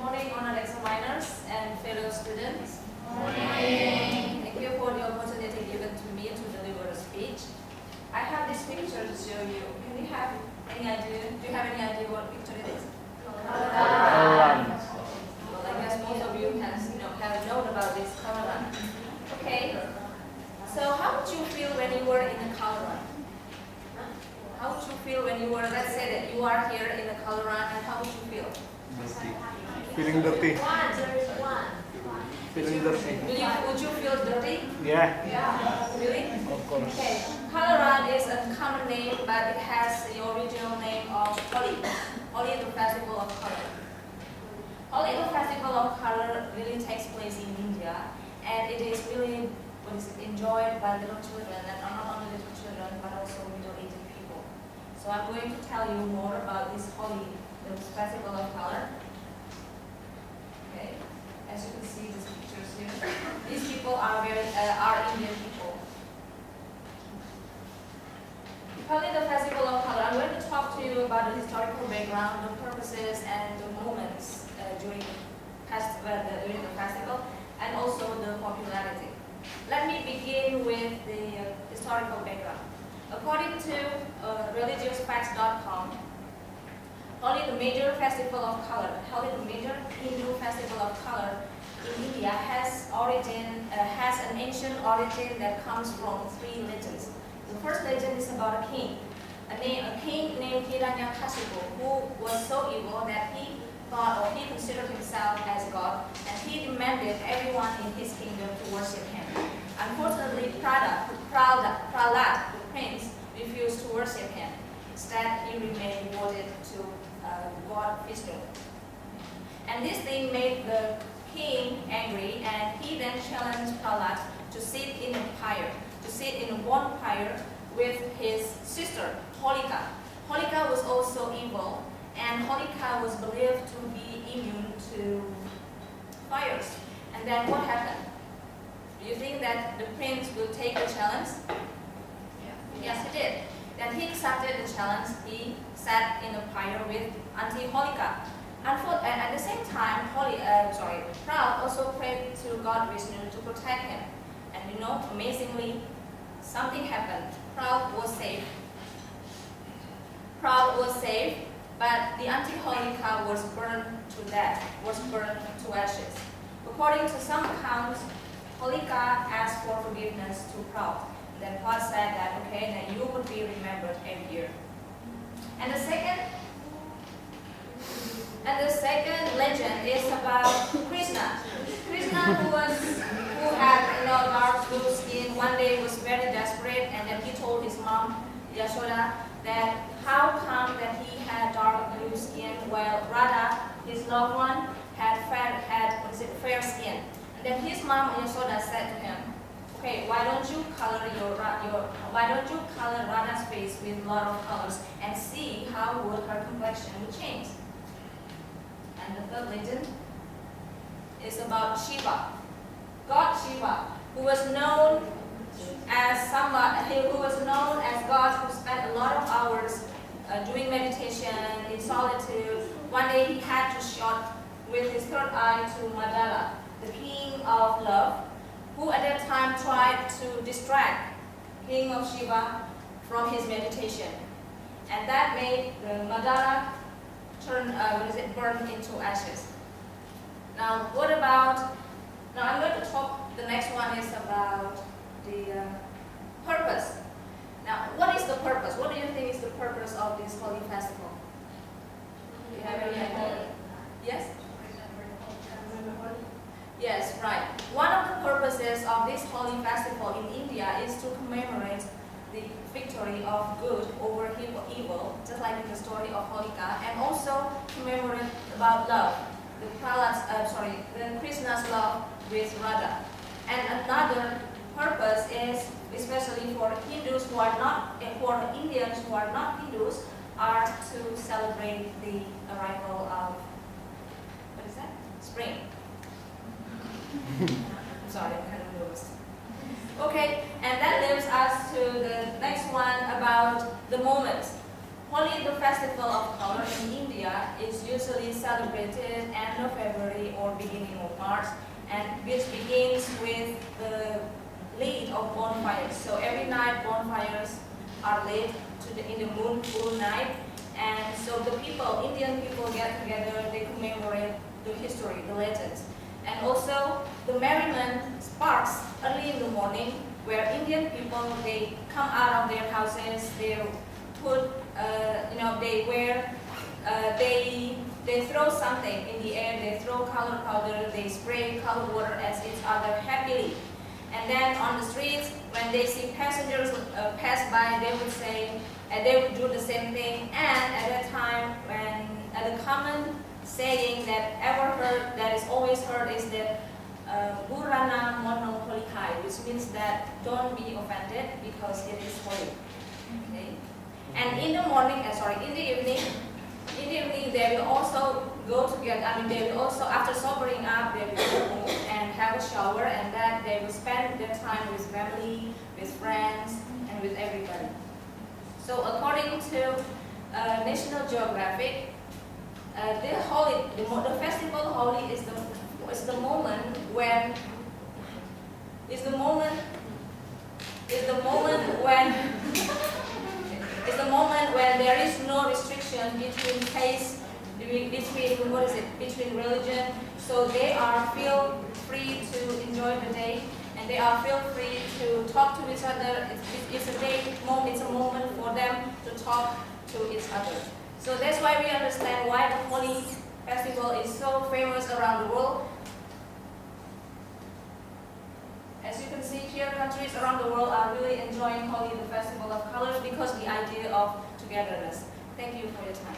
morning, honored examiners and fellow students. Morning. Thank you for the opportunity given to me to deliver a speech. I have this picture to show you. Can you have any idea? Do you have any idea what picture it is? Well, I guess most of you have known about this color run. Okay. So how would you feel when you were in the color run? How would you feel when you were, let's say that you are here in the color run, and how would you feel? Feeling dirty. Feeling dirty. Would you feel dirty? Yeah. Really? Of course. Okay. Color run is a common name, but it has the original name of Holi. Holi, the festival of color. Holi, the festival of color, really takes place in India, and it is really enjoyed by little children, and not only little children, but also middle-aged people. So I'm going to tell you more about this Holi, the festival of color. Okay, as you can see these pictures here, these people are Indian people. Holi, the festival of color. I'm going to talk to you about the historical background, the purposes, and the moments during the festival, and also the popularity. Let me begin with the historical background. According to religiousfacts.com, Holi, the major festival of color, Holi, the major Hindu festival of color in India, has an ancient origin that comes from three legends. The first legend is about a king named Hiranyakashipu, who was so evil that he thought, or he considered himself as God, and he demanded everyone in his kingdom to worship him. Unfortunately, Prahlad, the prince, refused to worship him. Instead, he remained devoted to God Vishnu. And this thing made the king angry, and he then challenged Prahlad to sit in a bonfire with his sister, Holika. Holika was also evil, and Holika was believed to be immune to fires. And then what happened? Do you think that the prince will take the challenge? Yeah. Yes, he did. Then he accepted the challenge. He sat in a fire with Auntie Holika. At the same time, Prahlad also prayed to God Vishnu to protect him. And amazingly, something happened. Prahlad was saved, but the Auntie Holika was burned to death, was burned to ashes. According to some accounts, Holika asked for forgiveness to Prahlad. Then Prahlad said that, okay, then you would be remembered every year. And the second legend is about Krishna. Krishna, who had dark blue skin, one day was very desperate, and then he told his mom Yashoda that how come that he had dark blue skin while Radha, his loved one, had fair skin. And then his mom Yashoda said to him, okay, why don't you color Radha's face with a lot of colors and see how would her complexion would change. And the third legend is about Shiva, God Shiva, who was known as God who spent a lot of hours doing meditation in solitude. One day he had to shot with his third eye to Madala, the king of love, who at that time tried to distract King of Shiva from his meditation. And that made the Madala burn into ashes. Now I'm going to talk, the next one is about the purpose. Now, what is the purpose? What do you think is the purpose of this Holi festival? Do you have any idea? Yes? Yes, right. One of the purposes of this Holi festival in India is to commemorate the victory of good over evil, just like in the story of Holika, and also commemorate about love, the Krishna's love with Radha. And another purpose is, especially for Hindus who are not, for Indians who are not Hindus, are to celebrate the arrival of, spring. I'm sorry, I'm kind of nervous. Okay, and that leads us to the next one about the moments. Holi, the festival of color in India, India is usually celebrated end of February or beginning of March, and which begins with the lit of bonfires. So every night bonfires are lit in the full night, and so the people, Indian people, get together. They commemorate the history, the legends, and also the merriment sparks early in the morning, where Indian people, they come out of their houses. They put, they wear, they throw something in the air. They throw color powder. They spray colored water at each other happily. And then on the streets, when they see passengers pass by, they would say, they would do the same thing. And at that time, when the common saying that is always heard is that Burana mono Holi kai, which means that don't be offended because it is holy. Okay? And in the morning, in the evening, they will also go together. They will also, after sobering up, they will go home and have a shower, and then they will spend their time with family, with friends, and with everybody. So according to National Geographic, the festival Holi is the moment when there is no restriction between religion. So they feel free to enjoy the day, and they feel free to talk to each other. It's a moment for them to talk to each other. So that's why we understand why the Holi festival is so famous around the world. As you can see here, countries around the world are really enjoying Holi, the festival of colors, because the idea of togetherness. Thank you for your time.